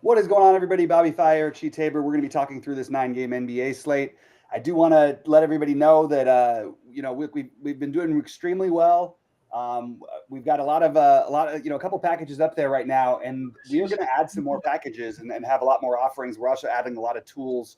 What is going on, everybody? Bobby Fire, Cheat Tabor. We're going to be talking through this 9-game NBA slate. I do want to let everybody know that we've been doing extremely well. We've got a couple packages up there right now, and we are going to add some more packages and have a lot more offerings. We're also adding a lot of tools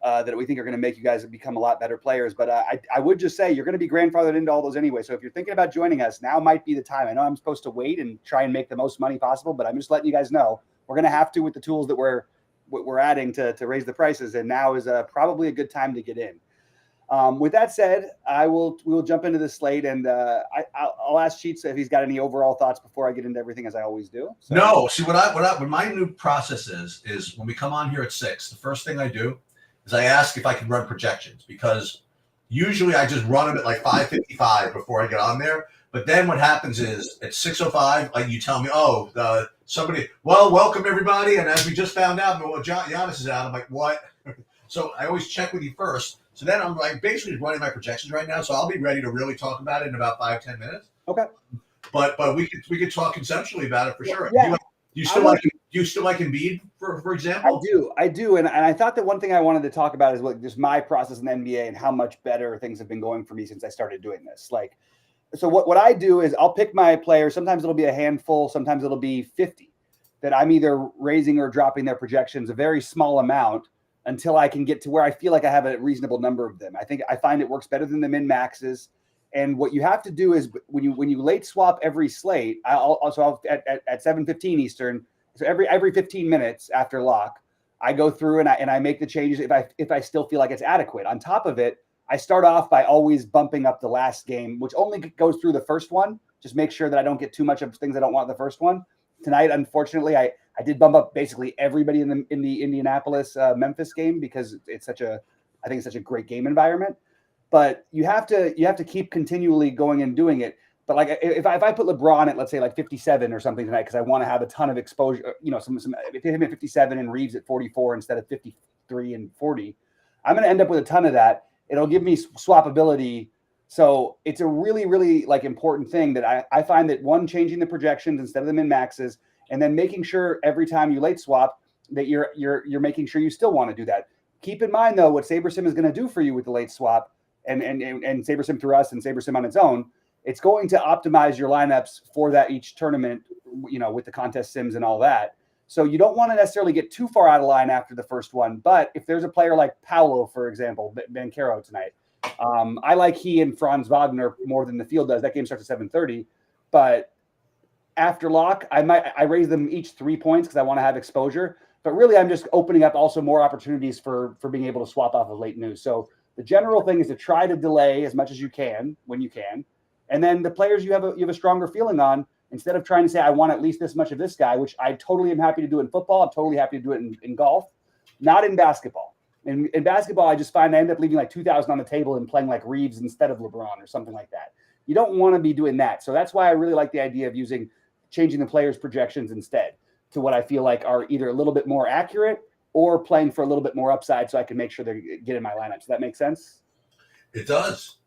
that we think are going to make you guys become a lot better players. But I would just say you're going to be grandfathered into all those anyway. So if you're thinking about joining us, now might be the time. I know I'm supposed to wait and try and make the most money possible, but I'm just letting you guys know we're going to have to with the tools that we're adding to raise the prices. And now is probably a good time to get in. With that said, we will jump into the slate, and I'll ask Cheats if he's got any overall thoughts before I get into everything, as I always do. So. No, see what my new process is when we come on here at 6, the first thing I do is I ask if I can run projections, because usually I just run them at like 5:55 before I get on there. But then what happens is at 6:05, like you tell me, welcome everybody, and as we just found out, Giannis is out. I'm like, what? So I always check with you first. So then I'm like basically running my projections right now. So I'll be ready to really talk about it in about 5-10 minutes. Okay. But we could talk conceptually about it for sure. Yeah. Do you still like Embiid, for example? I do. And I thought that one thing I wanted to talk about is just my process in the NBA and how much better things have been going for me since I started doing this. So what I do is I'll pick my players. Sometimes it'll be a handful. Sometimes it'll be 50 that I'm either raising or dropping their projections, a very small amount, until I can get to where I feel like I have a reasonable number of them. I find it works better than the min maxes. And what you have to do is when you late swap every slate, I'll at 7:15 Eastern, so every 15 minutes after lock, I go through and I make the changes if I still feel like it's adequate. On top of it, I start off by always bumping up the last game, which only goes through the first one. Just make sure that I don't get too much of things I don't want in the first one. Tonight, unfortunately, I did bump up basically everybody in the Indianapolis Memphis game because I think it's such a great game environment. But you have to keep continually going and doing it. But like if I put LeBron at, let's say, like 57 or something tonight because I want to have a ton of exposure, if him at 57 and Reeves at 44 instead of 53 and 40, I'm going to end up with a ton of that. It'll give me swappability. So it's a really, really important thing that I find that changing the projections instead of the min maxes, and then making sure every time you late swap that you're making sure you still want to do that. Keep in mind though what SaberSim is going to do for you with the late swap and SaberSim through us and SaberSim on its own. It's going to optimize your lineups for that each tournament, with the contest sims and all that. So you don't want to necessarily get too far out of line after the first one. But if there's a player like Paolo, for example, Banchero tonight, I like he and Franz Wagner more than the field does. That game starts at 7:30. But after lock, I raise them each 3 points because I want to have exposure. But really, I'm just opening up also more opportunities for being able to swap off of late news. So the general thing is to try to delay as much as you can when you can. And then the players you have a stronger feeling on, instead of trying to say, I want at least this much of this guy, which I totally am happy to do in football. I'm totally happy to do it in golf, not in basketball. In basketball, I just find I end up leaving like 2,000 on the table and playing like Reeves instead of LeBron or something like that. You don't want to be doing that. So that's why I really like the idea of changing the players' projections instead to what I feel like are either a little bit more accurate or playing for a little bit more upside so I can make sure they get in my lineup. Does that make sense? It does.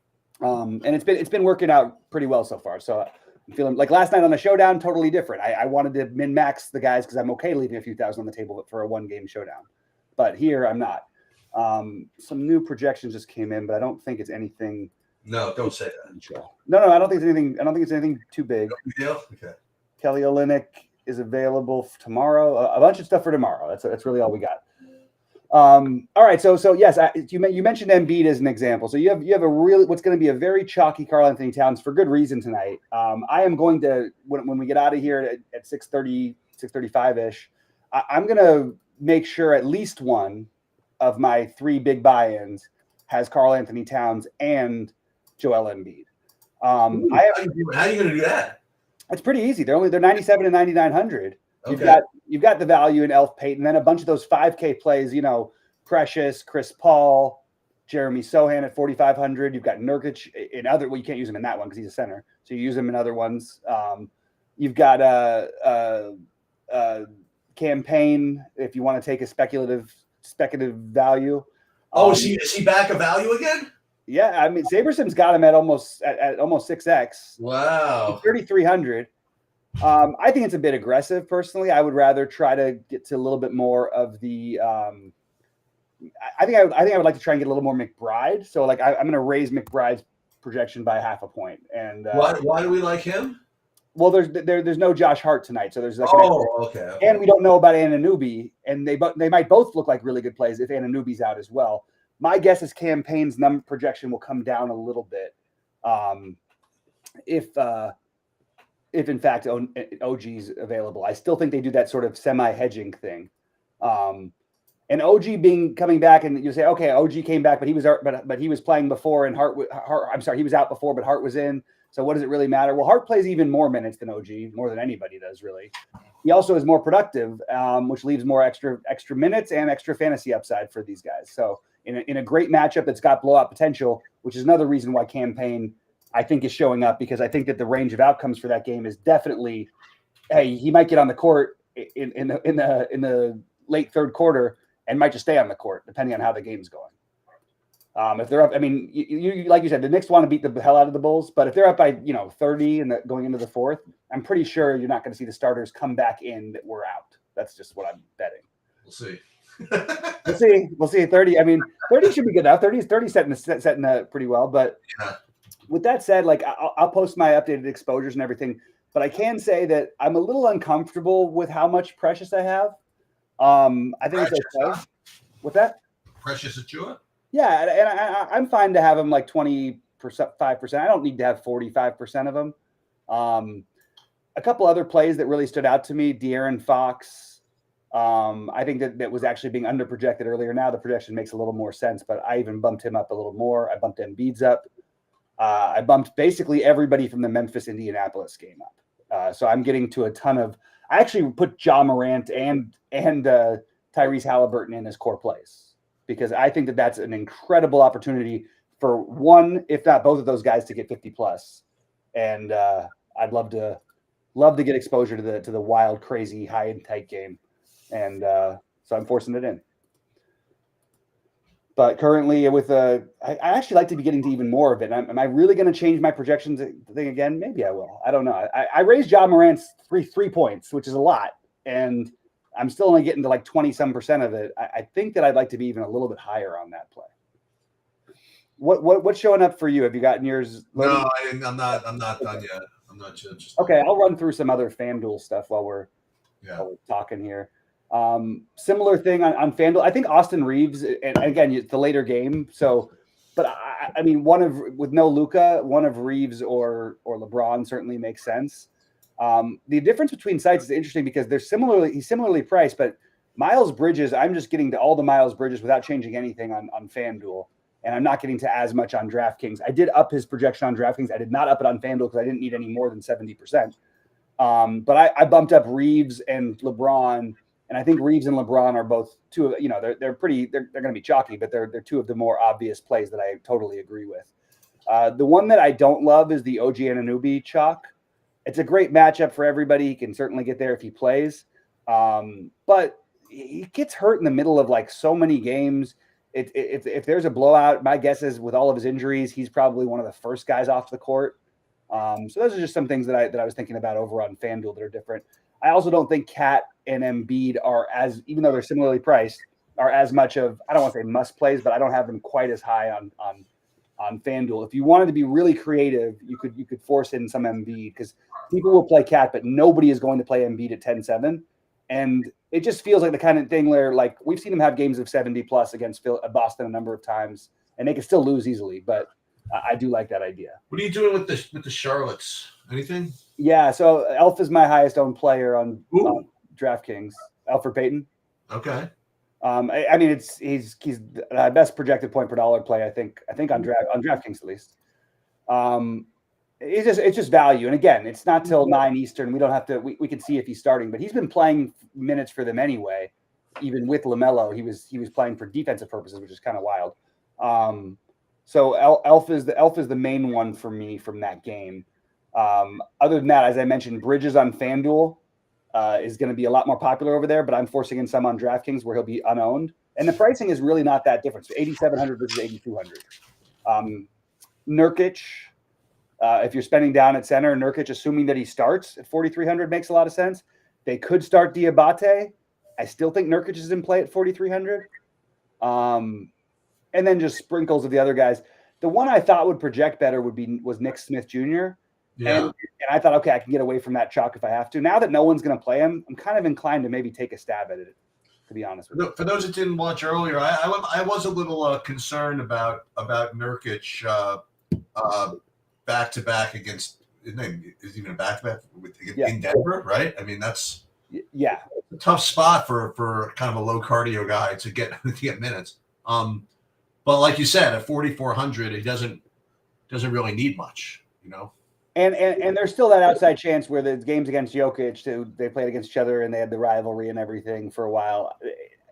And it's been working out pretty well so far. So I'm feeling like last night on the showdown, totally different. I wanted to min max the guys because I'm okay leaving a few thousand on the table for a 1-game showdown. But here I'm not. Some new projections just came in, but I don't think it's anything. No, don't say that. No, I don't think it's anything too big. Okay. Kelly Olynyk is available tomorrow. A bunch of stuff for tomorrow. That's really all we got. All right. So yes, you mentioned Embiid as an example. So you have what's going to be a very chalky Karl Anthony Towns for good reason tonight. I am going to when we get out of here at 6:30, 6:35-ish, I'm going to make sure at least one of my 3 big buy-ins has Karl Anthony Towns and Joel Embiid. How are you going to do that? It's pretty easy. They're 97 and 9,900. Okay. You've got the value in Elf Payton, then a bunch of those 5K plays, Precious, Chris Paul, Jeremy Sohan at 4,500. You've got Nurkic in other. Well, you can't use him in that one because he's a center, so you use him in other ones. You've got Campaign if you want to take a speculative value. Is he back a value again? Yeah, I mean SaberSim's got him at almost 6x. Wow, 3,300. I think it's a bit aggressive personally. I would rather try to get to a little bit more of the. I think I would like to try and get a little more McBride. So like I'm going to raise McBride's projection by half a point. And why do we like him? Well, there's no Josh Hart tonight, so there's like okay. And we don't know about Anunoby, and they might both look like really good plays if Anunoby's out as well. My guess is Campaign's number projection will come down a little bit, if in fact OG's available. I still think they do that sort of semi-hedging thing, and OG coming back, and you say, okay, OG came back, but he was playing before, and he was out before, but Hart was in. So what does it really matter? Well, Hart plays even more minutes than OG, more than anybody does, really. He also is more productive, which leaves more extra minutes and extra fantasy upside for these guys. So in a great matchup that's got blowout potential, which is another reason why Campaign, I think, is showing up, because I think that the range of outcomes for that game is definitely, hey, he might get on the court in the late third quarter and might just stay on the court depending on how the game's going. If they're up, I mean, you like you said, the Knicks want to beat the hell out of the Bulls, but if they're up by 30 and going into the fourth, I'm pretty sure you're not going to see the starters come back in that were out. That's just what I'm betting. We'll see. We'll see. 30. I mean, 30 should be good enough. 30 setting pretty well. But with that said, like I'll post my updated exposures and everything. But I can say that I'm a little uncomfortable with how much Precious I have. I think it's okay. Huh? With that, Precious Achua? Yeah, and I'm fine to have them like 20%, 5%. I don't need to have 45% of them. A couple other plays that really stood out to me: De'Aaron Fox. I think that was actually being underprojected earlier. Now the projection makes a little more sense, but I even bumped him up a little more. I bumped Embiid's up. I bumped basically everybody from the Memphis-Indianapolis game up. So I'm getting to a ton of. I actually put Ja Morant and Tyrese Halliburton in as core plays, because I think that that's an incredible opportunity for one, if not both of those guys, to get 50 plus. And I'd love to get exposure to the wild, crazy, high and tight game. And so I'm forcing it in. But currently I actually like to be getting to even more of it. Am I really going to change my projections thing again? Maybe I will. I don't know. I raised Ja Morant's three points, which is a lot. And I'm still only getting to like 20% of it. I think that I'd like to be even a little bit higher on that play. What's showing up for you? Have you gotten yours loaded? No, I'm not done yet. I'm not sure. Okay, I'll run through some other FanDuel stuff while we're talking here. Similar thing on FanDuel. I think Austin Reeves, and again, it's the later game. So, but I mean, with no Luka, one of Reeves or LeBron certainly makes sense. The difference between sites is interesting because he's similarly priced, but Miles Bridges, I'm just getting to all the Miles Bridges without changing anything on FanDuel, and I'm not getting to as much on DraftKings. I did up his projection on DraftKings. I did not up it on FanDuel because I didn't need any more than 70%. But I bumped up Reeves and LeBron, and I think Reeves and LeBron are both two of, they're going to be chalky, but they're two of the more obvious plays that I totally agree with. The one that I don't love is the OG Anunoby chalk. It's a great matchup for everybody. He can certainly get there if he plays. But he gets hurt in the middle of like so many games. If there's a blowout, my guess is with all of his injuries, he's probably one of the first guys off the court. So those are just some things that I was thinking about over on FanDuel that are different. I also don't think Cat and Embiid are even though they're similarly priced, are as much of, I don't want to say must plays, but I don't have them quite as high on FanDuel. If you wanted to be really creative, you could force in some Embiid, because people will play Cat, but nobody is going to play Embiid at 10-7. And it just feels like the kind of thing where, like, we've seen him have games of 70 plus against Boston a number of times, and they can still lose easily. But I do like that idea. What are you doing with the Charlottes? Anything? Yeah, so Elf is my highest owned player on DraftKings. Alfred Payton. Okay. I mean, he's the best projected point per dollar play, I think on DraftKings at least. It's just value, and again, it's not till 9 Eastern. We don't have to. We can see if he's starting, but he's been playing minutes for them anyway. Even with LaMelo, he was playing for defensive purposes, which is kind of wild. So Elf is the main one for me from that game. Other than that, as I mentioned, Bridges on FanDuel is going to be a lot more popular over there, but I'm forcing in some on DraftKings where he'll be unowned, and the pricing is really not that different. So 8,700 versus 8,200. Nurkic, If you're spending down at center, Nurkic, assuming that he starts at 4,300, makes a lot of sense. They could start Diabate. I still think Nurkic is in play at 4,300. And then just sprinkles of the other guys. The one I thought would project better was Nick Smith Jr. Yeah. And I thought, okay, I can get away from that chalk if I have to. Now that no one's going to play him, I'm kind of inclined to maybe take a stab at it, to be honest with you. For those that didn't watch earlier, I was a little concerned about Nurkic back to back against. Is even a back to back in Denver, right? I mean, that's a tough spot for kind of a low cardio guy to get minutes. But like you said, at 4,400, he doesn't really need much, you know. And there's still that outside chance where the games against Jokic, they played against each other and they had the rivalry and everything for a while.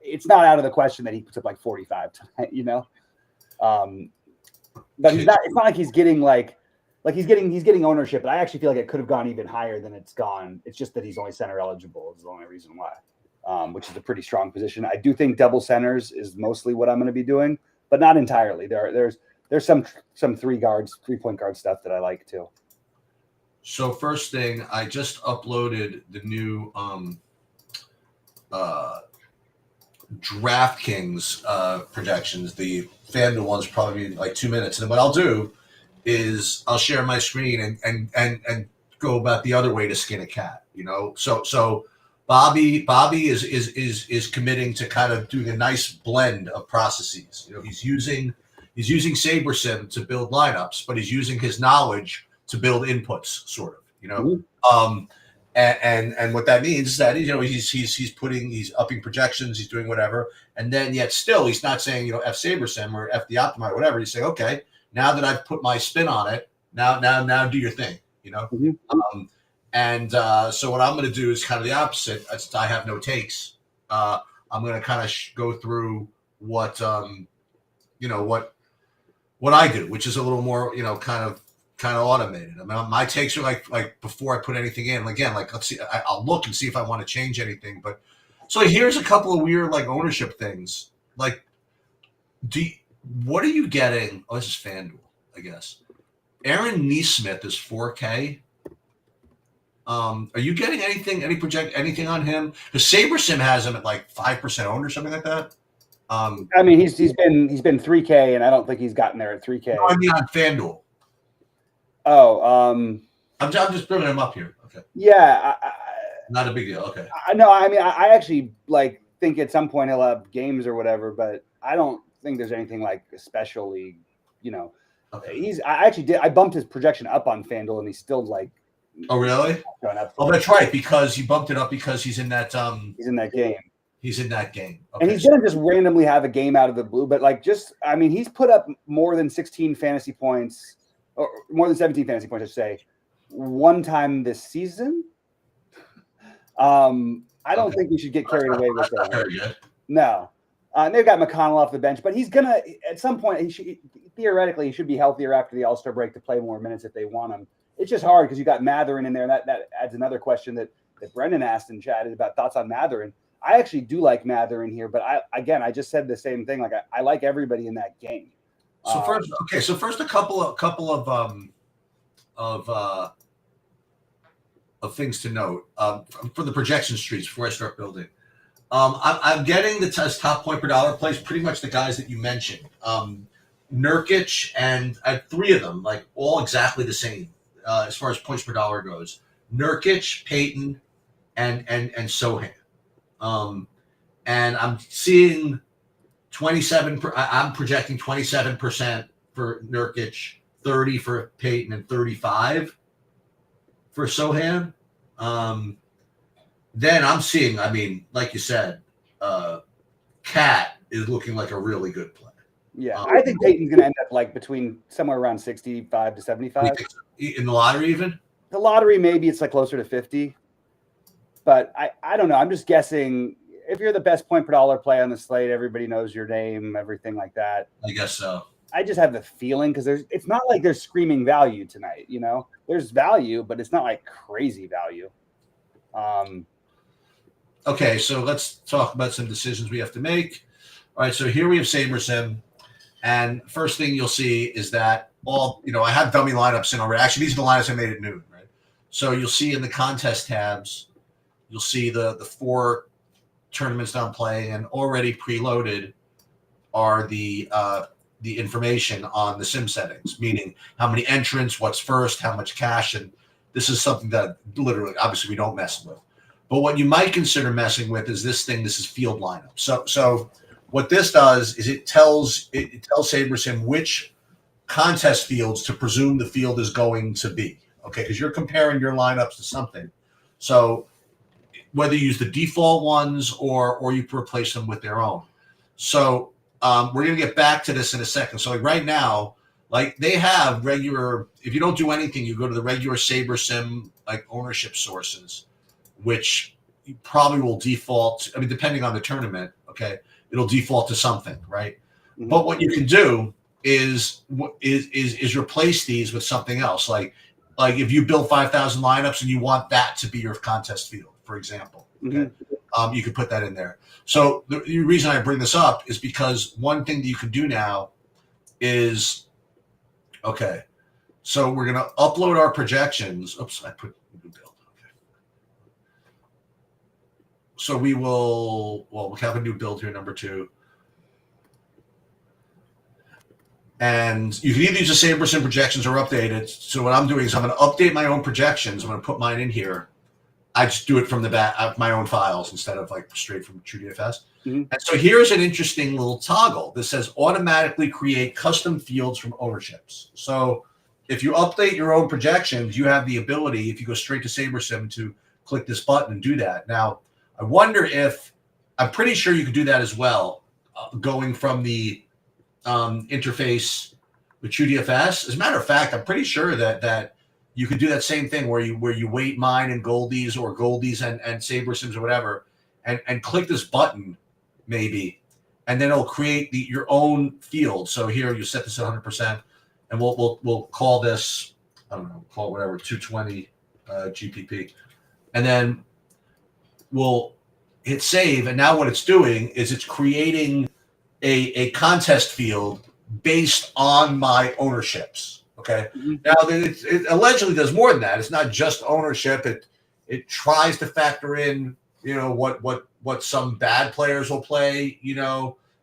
It's not out of the question that he puts up like 45 tonight, you know. But he's not. It's not like he's getting he's getting ownership. But I actually feel like it could have gone even higher than it's gone. It's just that he's only center eligible is the only reason why, which is a pretty strong position. I do think double centers is mostly what I'm going to be doing, but not entirely. There's some 3-point guard stuff that I like too. So first thing, I just uploaded the new DraftKings projections. The FanDuel one's probably like 2 minutes, and what I'll do is I'll share my screen and go about the other way to skin a cat. You know, so Bobby is committing to kind of doing a nice blend of processes. You know, he's using SaberSim to build lineups, but he's using his knowledge to build inputs, sort of, you know. Mm-hmm. And what that means is that, you know, he's upping projections, he's doing whatever, and then yet still he's not saying, you know, F SaberSim or F the Optimizer, whatever. He's saying, okay, now that I've put my spin on it, now do your thing, you know. Mm-hmm. So what I'm going to do is kind of the opposite. I have no takes. I'm going to kind of go through what what I do, which is a little more, you know, kind of automated. I mean, my takes are like before I put anything in. Again, like let's see, I'll look and see if I want to change anything. But so here's a couple of weird like ownership things. Like, what are you getting? Oh, this is FanDuel, I guess. Aaron Nesmith is 4K. Are you getting anything on him? Because SaberSim has him at like 5% owned or something like that. I mean, he's been 3K, and I don't think he's gotten there at 3K. No, I mean on FanDuel. Oh, I'm just bringing him up here. Okay. Yeah. Not a big deal. Okay. No, I mean, I actually like think at some point he'll have games or whatever, but I don't think there's anything like especially, you know. Okay. I bumped his projection up on FanDuel, and he's still like. Oh really? Going up. Oh, that's right, because you bumped it up because he's in that. He's in that game. He's in that game. Okay. And he's going to just randomly have a game out of the blue, but like I mean, he's put up more than 16 fantasy points. Or more than 17 fantasy points, I should say, one time this season. I don't think we should get carried away with that. Very good. No. They've got McConnell off the bench, but he's going to, at some point, theoretically, he should be healthier after the All-Star break to play more minutes if they want him. It's just hard because you got Mathurin in there, and that adds another question that Brendan asked in chat is about thoughts on Mathurin. I actually do like Mathurin here, but I just said the same thing. Like I like everybody in that game. So first, a couple of things to note for the projection streets before I start building. I'm getting the top point per dollar plays, pretty much the guys that you mentioned. Nurkic, and I have 3 of them, like all exactly the same as far as points per dollar goes. Nurkic, Payton, and Sohan. And I'm seeing 27. I'm projecting 27% for Nurkic, 30 for Payton, and 35 for Sohan. Then I'm seeing, I mean, like you said, Cat is looking like a really good play. Yeah, I think Payton's going to end up like between somewhere around 65 to 75. In the lottery even? The lottery, maybe it's like closer to 50. But I don't know. I'm just guessing. If you're the best point per dollar play on the slate, everybody knows your name, everything like that. I guess so. I just have the feeling because it's not like there's screaming value tonight. You know, there's value, but it's not like crazy value. Okay, so let's talk about some decisions we have to make. All right, so here we have SaberSim. And first thing you'll see is that I have dummy lineups in already. Actually, these are the lineups I made at noon, right? So you'll see in the contest tabs, you'll see the 4 tournaments that I'm playing, and already preloaded are the information on the sim settings, meaning how many entrants, what's first, how much cash, and this is something that literally, obviously, we don't mess with. But what you might consider messing with is this thing. This is field lineup. So what this does is it tells SaberSim which contest fields to presume the field is going to be. Okay, because you're comparing your lineups to something. So whether you use the default ones or you replace them with their own. So we're going to get back to this in a second. So like right now, like they have regular, if you don't do anything, you go to the regular SaberSim like ownership sources, which you probably will default. I mean, depending on the tournament, okay, it'll default to something, right? Mm-hmm. But what you can do is replace these with something else. Like if you build 5,000 lineups and you want that to be your contest field, for example, okay, you could put that in there. So the reason I bring this up is because one thing that you can do now is, okay, so we're going to upload our projections. Oops, I put new build. Okay. So we'll have a new build here, number 2. And you can either use the SaberSim projections or updated. So what I'm doing is I'm going to update my own projections. I'm going to put mine in here. I just do it from the back of my own files instead of like straight from TrueDFS. Mm-hmm. And so here's an interesting little toggle that says automatically create custom fields from ownerships. So if you update your own projections, you have the ability, if you go straight to SaberSim, to click this button and do that. Now, I wonder if, I'm pretty sure you could do that as well, going from the interface with TrueDFS. As a matter of fact, I'm pretty sure that you could do that same thing where you weight mine and goldies or goldies and SaberSims or whatever, and click this button maybe, and then it'll create your own field. So here you set this at 100%, and we'll call this, I don't know, call it whatever, 220 GPP, and then we'll hit save. And now what it's doing is it's creating a contest field based on my ownerships. Okay. Mm-hmm. Now it allegedly does more than that. It's not just ownership. It tries to factor in, what some bad players will play,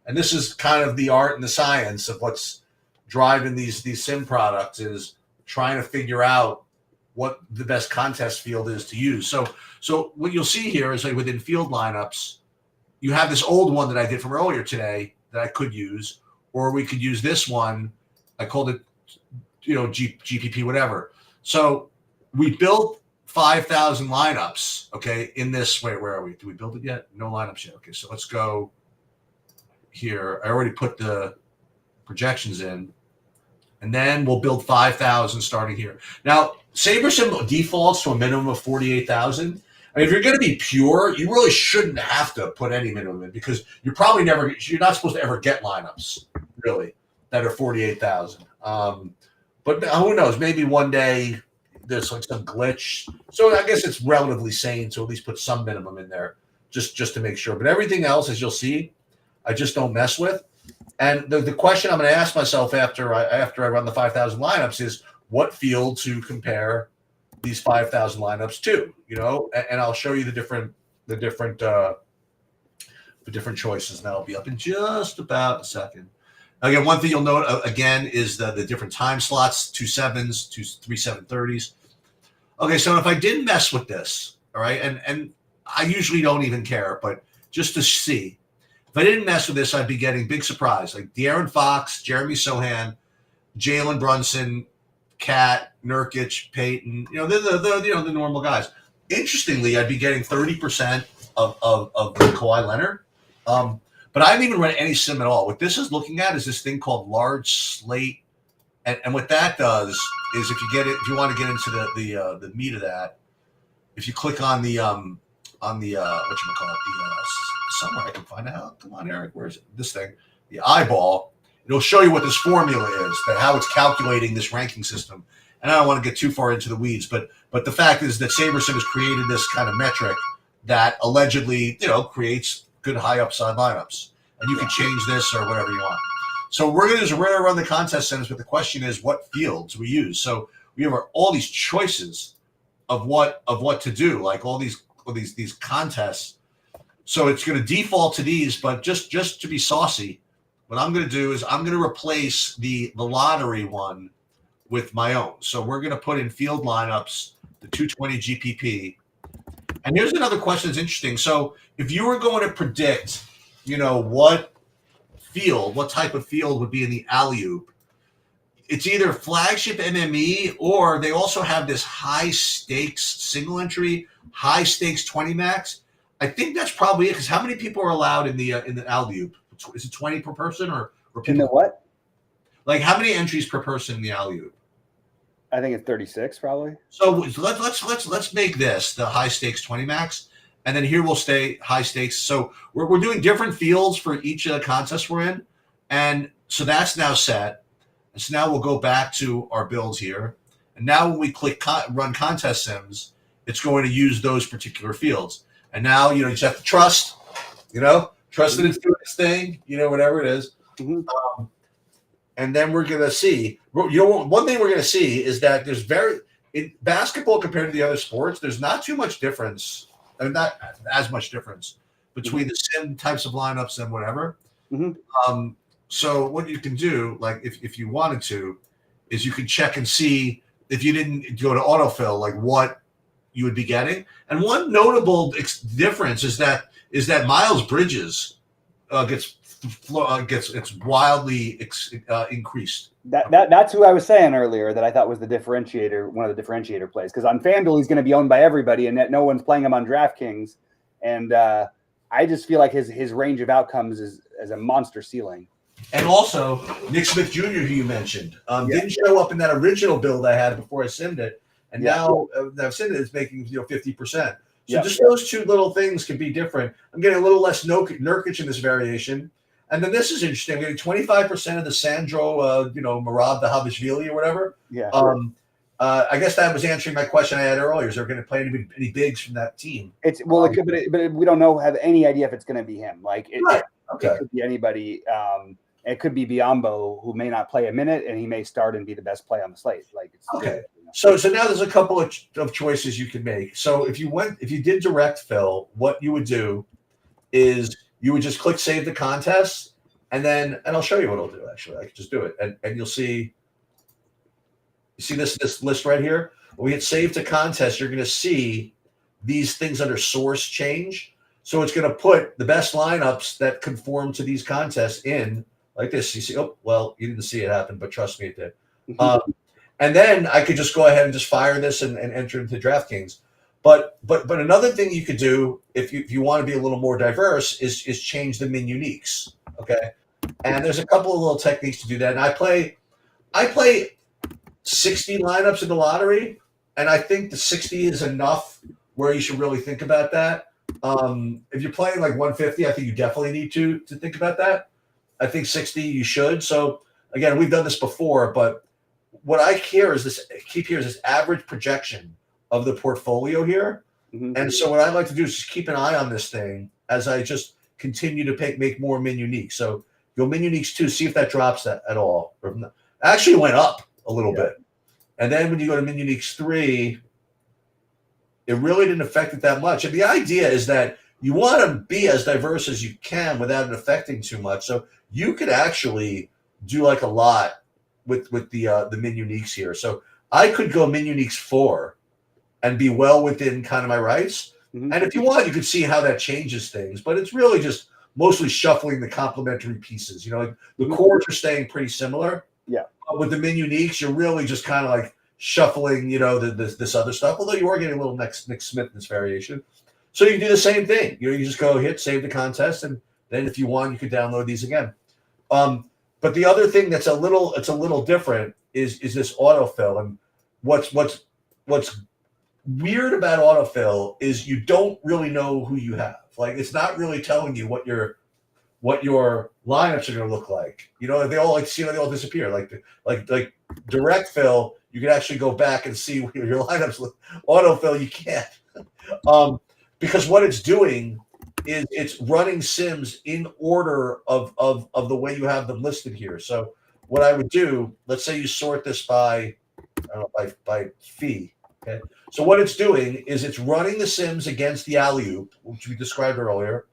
and this is kind of the art and the science of what's driving these sim products, is trying to figure out what the best contest field is to use. So what you'll see here is like within field lineups, you have this old one that I did from earlier today that I could use, or we could use this one. I called it, GPP, whatever. So we built 5,000 lineups, okay, in this, wait, where are we? Did we build it yet? No lineups yet. Okay, so let's go here. I already put the projections in, and then we'll build 5,000 starting here. Now, SaberSim defaults to a minimum of 48,000. I mean, if you're going to be pure, you really shouldn't have to put any minimum in, because you're not supposed to ever get lineups, really, that are 48,000. But who knows? Maybe one day there's like some glitch. So I guess it's relatively sane to at least put some minimum in there, just to make sure. But everything else, as you'll see, I just don't mess with. And the question I'm going to ask myself after I run the 5,000 lineups is what field to compare these 5,000 lineups to, and I'll show you the different choices, and that'll be up in just about a second. Again, one thing you'll note again is the different time slots: 2 7s, 3 730s. Okay, so if I didn't mess with this, all right, and I usually don't even care, but just to see, if I didn't mess with this, I'd be getting big surprise like De'Aaron Fox, Jeremy Sohan, Jalen Brunson, Cat, Nurkic, Peyton. The normal guys. Interestingly, I'd be getting 30% of Kawhi Leonard. But I haven't even run any sim at all. What this is looking at is this thing called large slate, and what that does is if you want to get into the meat of that, if you click on the whatchamacallit, somewhere I can find out. Come on, Eric, where is it? This thing, the eyeball. It'll show you what this formula is, how it's calculating this ranking system. And I don't want to get too far into the weeds, but the fact is that SaberSim has created this kind of metric that allegedly, creates good high upside lineups. And you can change this or whatever you want. So we're going to do is we're going to run the contest centers, but the question is what fields we use. So we have all these choices of what to do, like all these contests. So it's going to default to these, but just to be saucy, what I'm going to do is I'm going to replace the lottery one with my own. So we're going to put in field lineups, the 220 GPP. And here's another question that's interesting. So if you were going to predict, what type of field would be in the alley-oop, it's either flagship MME or they also have this high stakes single entry, high stakes 20 max. I think that's probably it, because how many people are allowed in the alley-oop? Is it 20 per person or people? In the what? Like how many entries per person in the alley-oop? I think it's 36 probably. So let's make this the high stakes 20 max, and then here we'll stay high stakes. So we're doing different fields for each of the contests we're in, and so that's now set. And so now we'll go back to our builds here, and now when we click run contest sims, it's going to use those particular fields. And now you just have to trust that it's doing its thing, whatever it is. Mm-hmm. And then we're going to see, one thing we're going to see is that there's in basketball compared to the other sports, there's not too much difference, and not as much difference between the sim types of lineups and whatever. Mm-hmm. So what you can do, like if you wanted to, is you can check and see if you didn't go to autofill, like what you would be getting. And one notable difference is that Miles Bridges gets it's wildly increased. That's who I was saying earlier that I thought was the differentiator, one of the differentiator plays, because on FanDuel he's going to be owned by everybody, and that no one's playing him on DraftKings, and I just feel like his range of outcomes is a monster ceiling. And also Nick Smith Jr., who you mentioned, didn't show up in that original build I had before I simmed it, and now that I've simmed it, it's making 50%. So just those two little things can be different. I'm getting a little less Nurkic in this variation. And then this is interesting. I'm getting 25% of the Sandro, Marab Dahavishvili or whatever. Yeah. I guess that was answering my question I had earlier. Is there going to play any bigs from that team? It could, but we don't have any idea if it's going to be him. Like it could be anybody. It could be Biombo, who may not play a minute, and he may start and be the best play on the slate. Like okay. So now there's a couple of choices you could make. So if you did direct fill, what you would do is you would just click save the contest, and I'll show you what I'll do. Actually, I could just do it, and you'll see. You see this list right here. When we hit save to contest, you're going to see these things under source change. So it's going to put the best lineups that conform to these contests in like this. You see, oh well, you didn't see it happen, but trust me, it did. And then I could just go ahead and just fire this and enter into DraftKings. But another thing you could do if you want to be a little more diverse is change the min uniques. Okay, and there's a couple of little techniques to do that. And I play 60 lineups in the lottery, and I think the 60 is enough where you should really think about that. If you're playing like 150, I think you definitely need to think about that. I think 60 you should. So again, we've done this before, but what I keep here is this average projection of the portfolio here. Mm-hmm. And so what I like to do is just keep an eye on this thing as I just continue to make more min uniques. So go min uniques 2, see if that drops that at all. Actually went up a little bit. And then when you go to min uniques 3, it really didn't affect it that much. And the idea is that you want to be as diverse as you can without it affecting too much. So you could actually do like a lot with the min uniques here. So I could go min uniques 4 and be well within kind of my rights. Mm-hmm. And if you want, you could see how that changes things. But it's really just mostly shuffling the complementary pieces. Like the cores are staying pretty similar. Yeah. But with the min uniques, you're really just kind of like shuffling, this other stuff. Although you are getting a little Nick Smith in this variation. So you can do the same thing. You just go hit save the contest, and then if you want, you could download these again. But the other thing that's a little different is this autofill. And what's weird about autofill is you don't really know who you have. Like it's not really telling you what your lineups are going to look like. They all they all disappear. Like direct fill, you can actually go back and see your lineups look. Autofill, you can't. Because what it's doing is it's running sims in order of the way you have them listed here. So what I would do, let's say you sort this by, I don't know, by fee. Okay. So what it's doing is it's running the sims against the alley-oop, which we described earlier.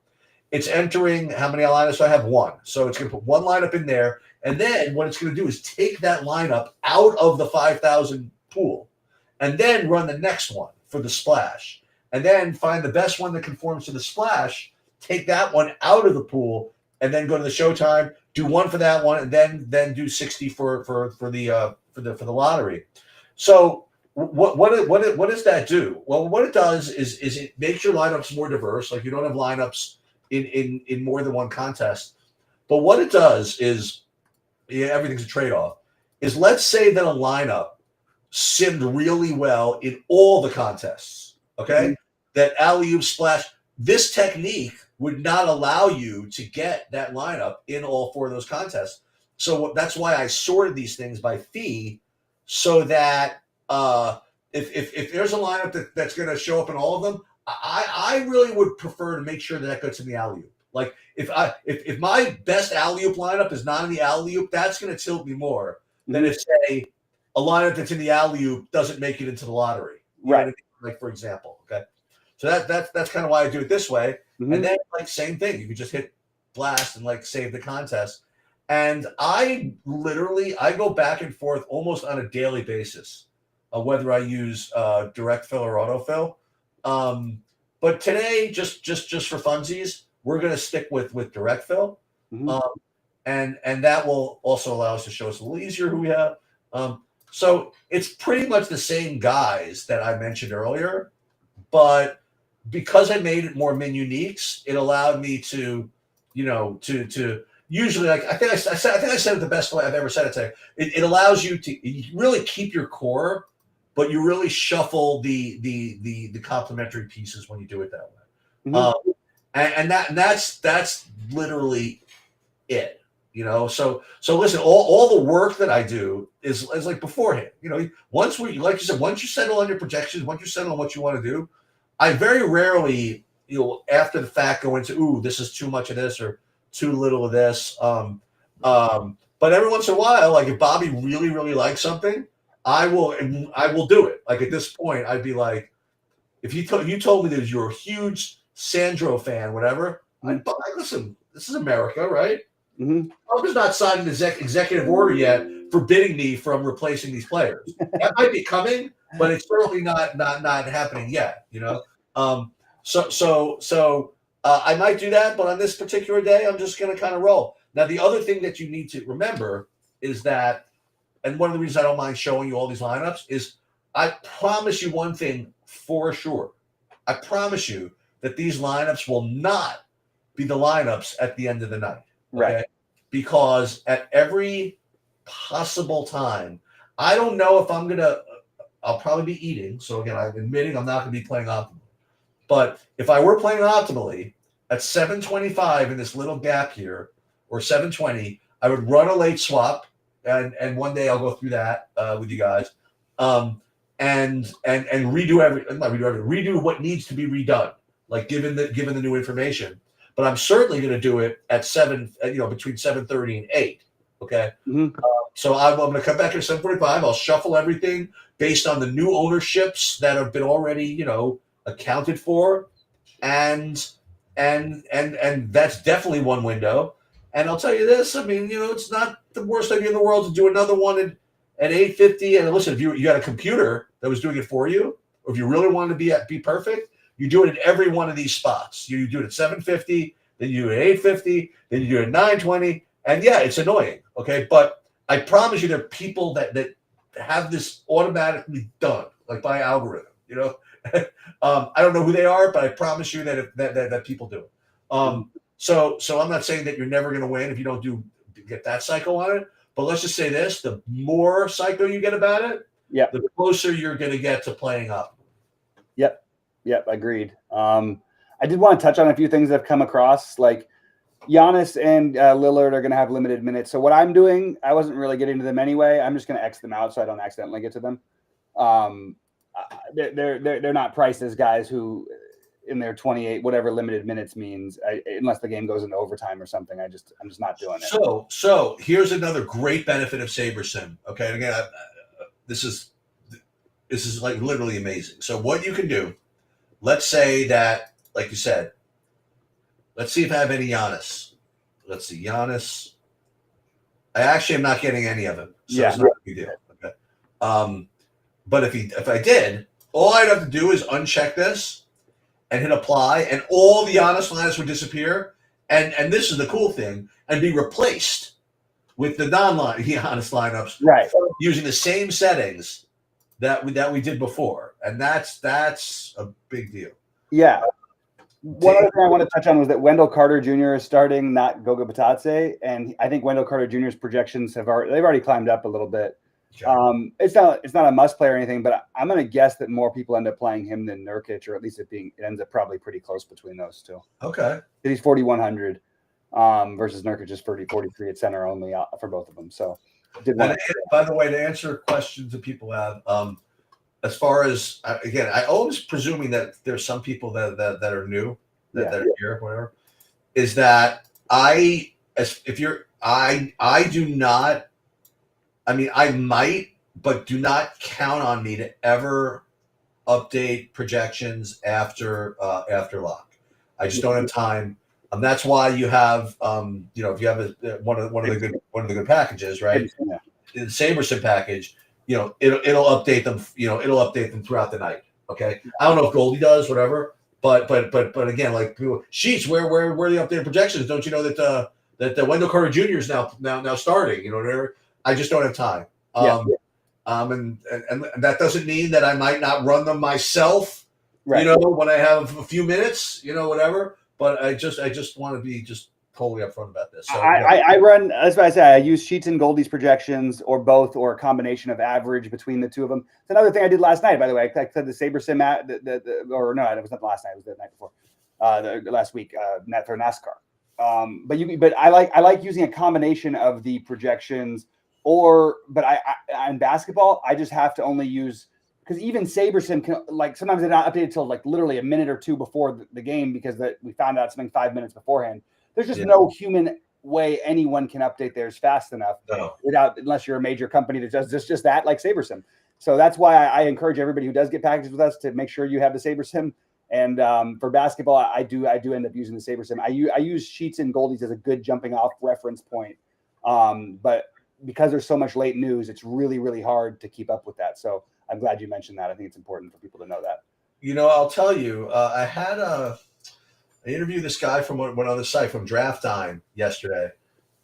It's entering how many lineups do I have? One. So it's going to put one lineup in there. And then what it's going to do is take that lineup out of the 5,000 pool and then run the next one for the splash. And then find the best one that conforms to the splash, take that one out of the pool, and then go to the showtime, do one for that one, and then do 60 for the lottery. So what does that do? Well, what it does is it makes your lineups more diverse. Like you don't have lineups in more than one contest. But what it does is, yeah, everything's a trade-off. Is let's say that a lineup simmed really well in all the contests. Okay, that alley-oop splash. This technique would not allow you to get that lineup in all four of those contests. So that's why I sorted these things by fee, so that if there's a lineup that's going to show up in all of them, I really would prefer to make sure that gets in the alley-oop. Like if my best alley-oop lineup is not in the alley-oop, that's going to tilt me more than if, say, a lineup that's in the alley-oop doesn't make it into the lottery. Right. Like, for example, okay. So that's kind of why I do it this way. And then, like, same thing. You can just hit blast and, like, save the contest. And I go back and forth almost on a daily basis of whether I use direct fill or autofill. But today, just for funsies, we're going to stick with direct fill. And that will also allow us to show us a little easier who we have. So it's pretty much the same guys that I mentioned earlier, but because I made it more min uniques, it allowed me to usually, like I think I said it the best way I've ever said it today. It allows you to really keep your core, but you really shuffle the complementary pieces when you do it that way. And that's literally it. So listen, all the work that I do is like beforehand. Once like you said, once you settle on your projections, once you settle on what you want to do, I very rarely, after the fact go into, ooh, this is too much of this or too little of this. But every once in a while, like if Bobby really, really likes something, I will do it. Like at this point, I'd be like, if you told me that you're a huge Sandro fan, whatever, I'd listen, this is America, right? Trump's not signed an executive order yet forbidding me from replacing these players. That might be coming, but it's certainly not happening yet. So I might do that, but on this particular day, I'm just going to kind of roll. Now, the other thing that you need to remember is that, and one of the reasons I don't mind showing you all these lineups is, I promise you one thing for sure. I promise you that these lineups will not be the lineups at the end of the night. Okay? Right. Because at every possible time, I don't know if I'll probably be eating. So again, I'm admitting I'm not going to be playing optimally. But if I were playing optimally at 7:25 in this little gap here, or 7:20, I would run a late swap. And one day I'll go through that with you guys. And redo what needs to be redone, like given the new information. But I'm certainly going to do it at between 7:30 and 8. Okay. So I'm going to come back at 7:45. I'll shuffle everything based on the new ownerships that have been already, accounted for. And that's definitely one window. And I'll tell you this, I mean, it's not the worst idea in the world to do another one at 8:50. And listen, if you got a computer that was doing it for you, or if you really wanted to be perfect, you do it at every one of these spots. You do it at 7:50, then you do it at 8:50, then you do it at 9:20. And yeah, it's annoying. Okay. But I promise you there are people that have this automatically done, like by algorithm, I don't know who they are, but I promise you that people do it. So I'm not saying that you're never going to win if you don't get that psycho on it. But let's just say this: the more psycho you get about it, the closer you're going to get to playing up. Yep, agreed. I did want to touch on a few things that have come across. Like Giannis and Lillard are going to have limited minutes. So what I'm doing, I wasn't really getting to them anyway. I'm just going to X them out so I don't accidentally get to them. They're not priced as guys who in their 28 whatever limited minutes means, unless the game goes into overtime or something. I'm just not doing it. So here's another great benefit of SaberSim. Okay, and again, this is like literally amazing. So what you can do, let's say that, like you said, let's see if I have any Giannis. Let's see, Giannis. I actually am not getting any of him, so it's not a big deal. Okay, but if I did, all I'd have to do is uncheck this and hit apply, and all the Giannis lineups would disappear. And this is the cool thing, and be replaced with the non-Giannis lineups, right? Using the same settings that we did before, and that's a big deal. Yeah. One other thing I want to touch on was that Wendell Carter Jr. is starting, not Goga Batadze, and I think Wendell Carter Jr.'s projections they've already climbed up a little bit. Okay. It's not a must play or anything, but I'm going to guess that more people end up playing him than Nurkic, or at least it ends up probably pretty close between those two. Okay, he's 4,100 versus Nurkic is 43 at center only for both of them. So, by the way, to answer questions that people have. As far as again, I always presuming that there's some people that are new that are here, whatever. Is that I do not. I mean, I might, but do not count on me to ever update projections after lock. I just don't have time. That's why you have if you have one of the good packages, right? Yeah. The SaberSim package. It'll update them. It'll update them throughout the night. Okay. I don't know if Goldie does, whatever. But again, like people, Sheets, where the updated projections? Don't you know that the Wendell Carter Jr. is now starting? Whatever. I just don't have time. And that doesn't mean that I might not run them myself. Right. When I have a few minutes, whatever. But I just want to be just totally upfront about this. So, I run, that's what I say. I use Sheets and Goldie's projections, or both, or a combination of average between the two of them. It's another thing I did last night, by the way. I said the SaberSim or no, it was not last night. It was the night before, last week, for NASCAR. But I like using a combination of the projections. But in basketball, I just have to only use, because even SaberSim can, like, sometimes they're not updated till like literally a minute or two before the game, because we found out something 5 minutes beforehand. There's just no human way anyone can update theirs fast enough unless you're a major company that does just that, like SaberSim. So that's why I encourage everybody who does get packages with us to make sure you have the SaberSim. And for basketball, I do end up using the SaberSim. I use Sheets and Goldies as a good jumping off reference point. But because there's so much late news, it's really, really hard to keep up with that. So I'm glad you mentioned that. I think it's important for people to know that. I'll tell you, I interviewed this guy from one other site, from Draft Time, yesterday,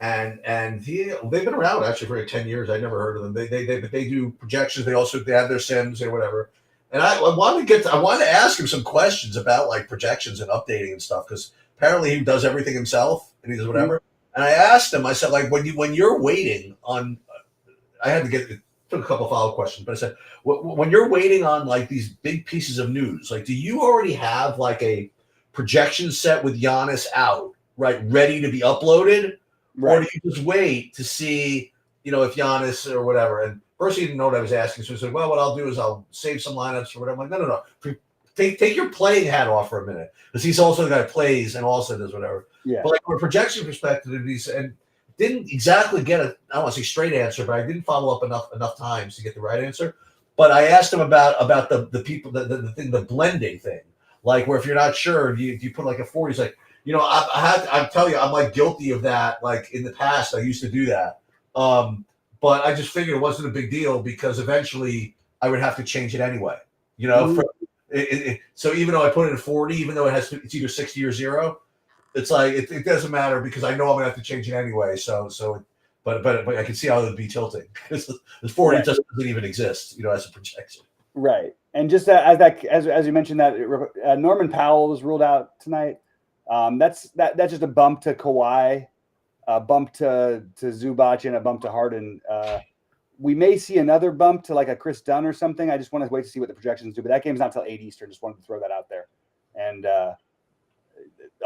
and they've been around actually for 10 years. I never heard of them. They do projections. They have their sims or whatever. And I wanted to ask him some questions about like projections and updating and stuff, because apparently he does everything himself and he does whatever. And I asked him, I said, like, when you're waiting on, I had to took a couple follow-up questions, but I said, when you're waiting on like these big pieces of news, like, do you already have like a projection set with Giannis out, right, ready to be uploaded? Right. Or do you just wait to see, if Giannis or whatever? And first he didn't know what I was asking, so he said, well, what I'll do is I'll save some lineups or whatever. I'm like, no. Take your playing hat off for a minute, because he's also the guy who plays and also does whatever. Yeah. But like from a projection perspective, and didn't exactly get I don't want to say straight answer, but I didn't follow up enough times to get the right answer. But I asked him about the people, the thing, the blending thing, like where if you're not sure, do you put like a 40? He's like, I'm telling you, I'm like guilty of that. Like in the past, I used to do that. But I just figured it wasn't a big deal, because eventually I would have to change it anyway. So even though I put it at 40, even though it's either 60 or 0, it's like it doesn't matter, because I know I'm gonna have to change it anyway. But I can see how it would be tilting. This 40 doesn't even exist, as a projection. Right, and just as you mentioned, that Norman Powell was ruled out tonight. That's just a bump to Kawhi, a bump to Zubac, and a bump to Harden. We may see another bump to like a Chris Dunn or something. I just want to wait to see what the projections do. But that game's not till 8 Eastern. Just wanted to throw that out there. And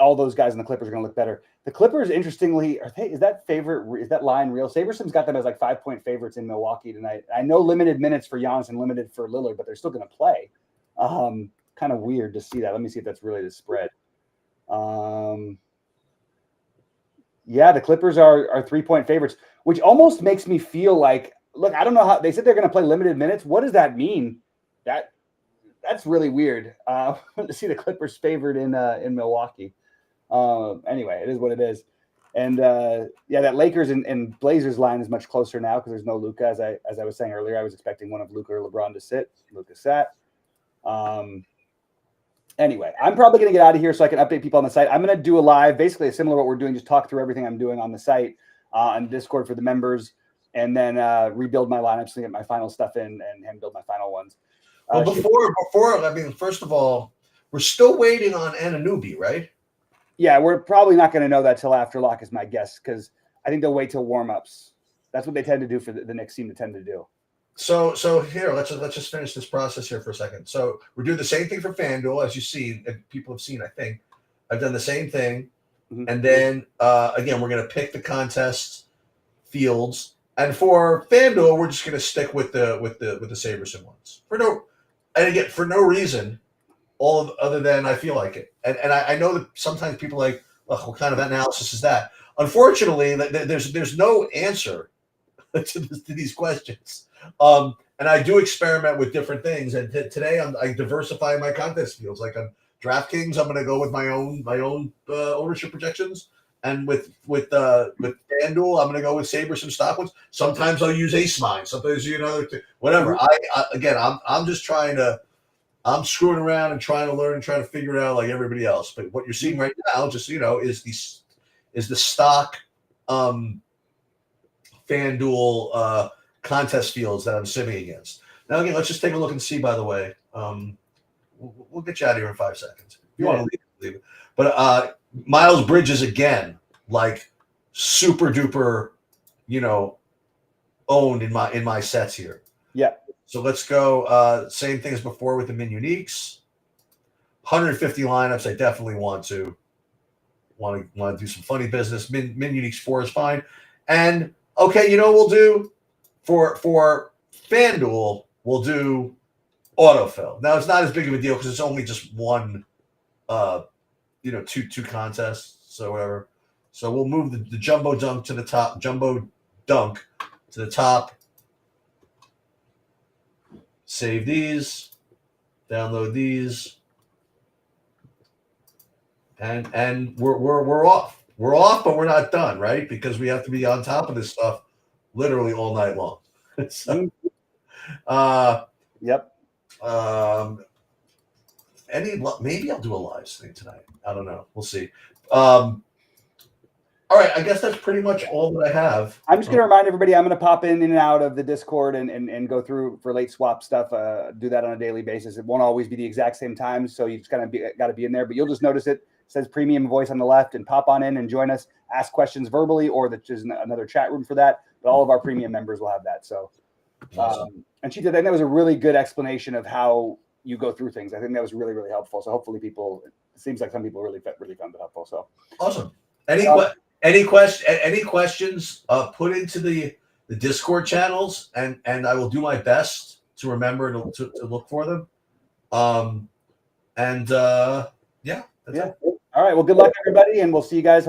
all those guys in the Clippers are going to look better. The Clippers, interestingly, is that line real? SaberSim's got them as like 5-point favorites in Milwaukee tonight. I know limited minutes for Giannis and limited for Lillard, but they're still going to play. kind of weird to see that. Let me see if that's really the spread. Yeah, the Clippers are 3-point favorites, which almost makes me feel like, look, I don't know how they said they're going to play limited minutes. What does that mean? That's really weird to see the Clippers favored in Milwaukee. Anyway, it is what it is. And yeah, that Lakers and Blazers line is much closer now because there's no Luka. As I was saying earlier, I was expecting one of Luka or LeBron to sit. Luka sat. Anyway, I'm probably going to get out of here so I can update people on the site. I'm going to do a live, basically similar to what we're doing, just talk through everything I'm doing on the site, on Discord for the members, and then rebuild my lineups and get my final stuff in and build my final ones. Well, before, I mean, first of all, we're still waiting on Anunoby, right? Yeah, we're probably not going to know that till after lock is my guess, because I think they'll wait till warm-ups. That's what they tend to do for the Knicks team to tend to do. So here, let's just finish this process here for a second. So we're doing the same thing for FanDuel, as you see, and people have seen, I think. I've done the same thing. Mm-hmm. And then, again, we're going to pick the contest fields. And for FanDuel, we're just going to stick with the Saberson ones. For no reason, other than I feel like it. And I know that sometimes people are like, look, what kind of analysis is that? Unfortunately, there's no answer to these questions. And I do experiment with different things. And today I diversify my contest fields. Like on DraftKings, I'm going to go with my own ownership projections. And with FanDuel, I'm going to go with Saberson stock ones. Sometimes I'll use Ace Mine. Sometimes whatever. I'm just I'm screwing around and trying to learn and trying to figure it out like everybody else. But what you're seeing right now, just so you know, is the stock FanDuel contest fields that I'm simming against. Now again, let's just take a look and see. By the way, we'll get you out of here in 5 seconds. If you want to leave it. But Miles Bridges again, like super duper, owned in my sets here. Yeah. So let's go. Same thing as before with the Min Uniques. 150 lineups. I definitely want to do some funny business. Min Uniques 4 is fine. And okay, we'll do for FanDuel, we'll do autofill. Now it's not as big of a deal because it's only just one, two contests. So whatever. So we'll move the jumbo dunk to the top. Jumbo dunk to the top. Save these, download these, and we're off. We're off, but we're not done, right? Because we have to be on top of this stuff literally all night long. So, yep. Maybe I'll do a live thing tonight. I don't know. We'll see. All right, I guess that's pretty much all that I have. I'm just going to remind everybody, I'm going to pop in and out of the Discord and go through for late swap stuff. Do that on a daily basis. It won't always be the exact same time, so you just kind of got to be in there. But you'll just notice it says premium voice on the left, and pop on in and join us. Ask questions verbally, or there's another chat room for that. But all of our premium members will have that. So, awesome. And she did. I think that was a really good explanation of how you go through things. I think that was really, really helpful. So hopefully it seems like some people really found it helpful. So awesome. Any questions, put into the Discord channels, and I will do my best to remember to look for them. Yeah. That's it. All right. Well, good luck, everybody, and we'll see you guys.